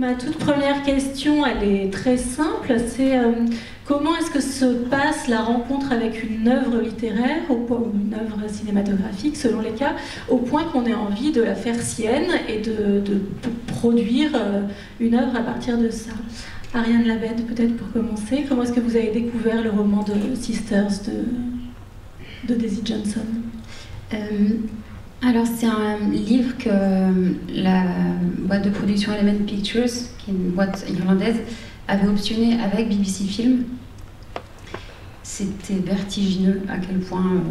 Ma toute première question, elle est très simple, c'est comment est-ce que se passe la rencontre avec une œuvre littéraire ou une œuvre cinématographique, selon les cas, au point qu'on ait envie de la faire sienne et de produire une œuvre à partir de ça. Ariane Labed, peut-être pour commencer, comment est-ce que vous avez découvert le roman de Sisters de Daisy Johnson? Alors c'est un livre que la boîte de production Element Pictures, qui est une boîte irlandaise, avait optionné avec BBC Film. C'était vertigineux à quel point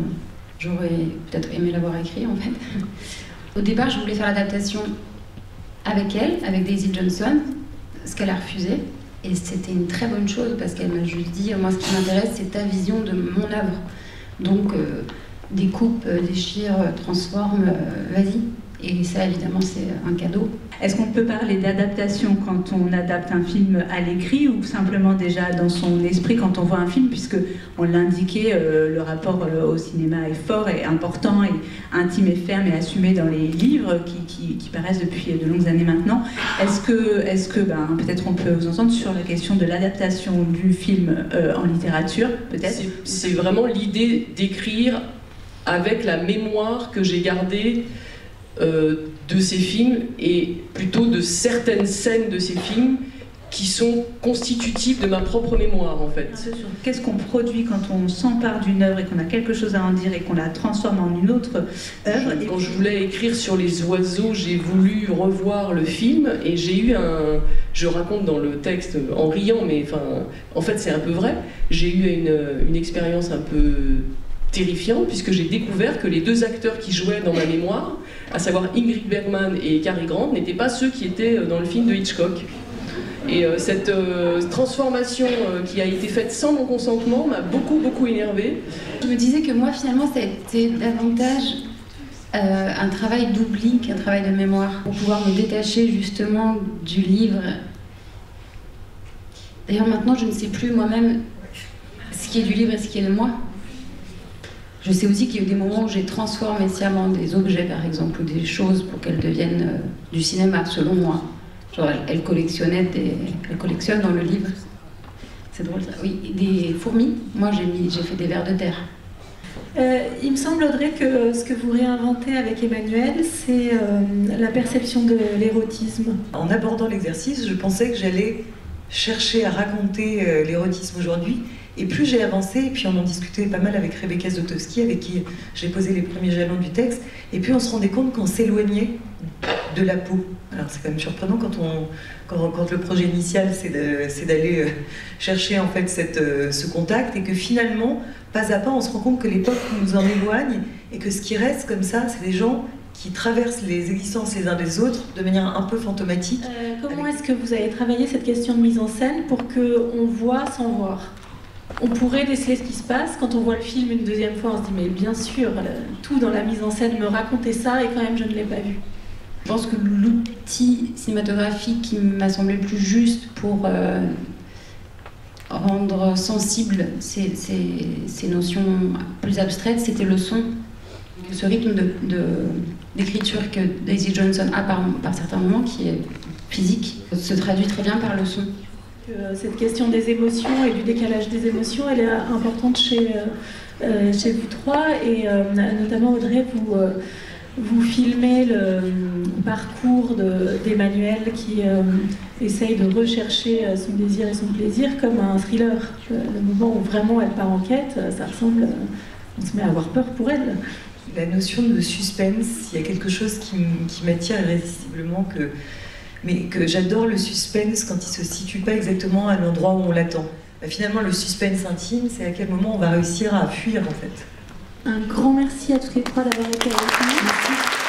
j'aurais peut-être aimé l'avoir écrit en fait. Au départ je voulais faire l'adaptation avec elle, avec Daisy Johnson, ce qu'elle a refusé. Et c'était une très bonne chose parce qu'elle m'a juste dit, moi ce qui m'intéresse c'est ta vision de mon œuvre. Donc découpe, déchire, transforme, vas-y. Et ça, évidemment, c'est un cadeau. Est-ce qu'on peut parler d'adaptation quand on adapte un film à l'écrit ou simplement déjà dans son esprit quand on voit un film, puisque on l'indiquait, le rapport au cinéma est fort et important et intime et ferme et assumé dans les livres qui paraissent depuis de longues années maintenant. Est-ce que peut-être on peut vous entendre sur la question de l'adaptation du film en littérature, peut-être? C'est vraiment l'idée d'écrire avec la mémoire que j'ai gardée de ces films et plutôt de certaines scènes de ces films qui sont constitutives de ma propre mémoire en fait. Qu'est-ce qu'on produit quand on s'empare d'une œuvre et qu'on a quelque chose à en dire et qu'on la transforme en une autre œuvre? Quand je voulais écrire sur les oiseaux, j'ai voulu revoir le film et j'ai eu je raconte dans le texte en riant, mais en fait c'est un peu vrai, j'ai eu une expérience un peu terrifiante puisque j'ai découvert que les deux acteurs qui jouaient dans ma mémoire, à savoir Ingrid Bergman et Cary Grant, n'étaient pas ceux qui étaient dans le film de Hitchcock. Et cette transformation qui a été faite sans mon consentement m'a beaucoup énervée. Je me disais que moi finalement ça a été davantage un travail d'oubli qu'un travail de mémoire, pour pouvoir me détacher justement du livre. D'ailleurs maintenant je ne sais plus moi-même ce qui est du livre et ce qui est de moi. Je sais aussi qu'il y a eu des moments où j'ai transformé sciemment des objets, par exemple, ou des choses pour qu'elles deviennent du cinéma, selon moi. Genre, elle collectionne dans le livre. C'est drôle, ça. Oui, des fourmis. Moi, j'ai fait des vers de terre. Il me semble, Audrey, que ce que vous réinventez avec Emmanuel, c'est la perception de l'érotisme. En abordant l'exercice, je pensais que j'allais chercher à raconter l'érotisme aujourd'hui. Et plus j'ai avancé, et puis on en discutait pas mal avec Rebecca Zlotowski, avec qui j'ai posé les premiers jalons du texte, et puis on se rendait compte qu'on s'éloignait de la peau. Alors c'est quand même surprenant quand le projet initial c'est d'aller chercher en fait ce contact, et que finalement, pas à pas, on se rend compte que l'époque nous en éloigne, et que ce qui reste comme ça, c'est des gens qui traversent les existences les uns des autres de manière un peu fantomatique. Comment est-ce que vous avez travaillé cette question de mise en scène pour qu'on voit sans voir ? On pourrait déceler ce qui se passe. Quand on voit le film une deuxième fois, on se dit mais bien sûr, tout dans la mise en scène me racontait ça et quand même je ne l'ai pas vu. Je pense que l'outil cinématographique qui m'a semblé le plus juste pour rendre sensible ces notions plus abstraites, c'était le son. Ce rythme d'écriture que Daisy Johnson a par certains moments, qui est physique, se traduit très bien par le son. Cette question des émotions et du décalage des émotions, elle est importante chez vous trois, et notamment Audrey, vous filmez le parcours d'Emmanuel qui essaye de rechercher son désir et son plaisir comme un thriller. Le moment où vraiment elle part en quête, ça ressemble, on se met à avoir peur pour elle. La notion de suspense, il y a quelque chose qui m'attire irrésistiblement, mais que j'adore le suspense quand il ne se situe pas exactement à l'endroit où on l'attend. Finalement, le suspense intime, c'est à quel moment on va réussir à fuir, en fait. Un grand merci à toutes les trois d'avoir été avec nous. Merci.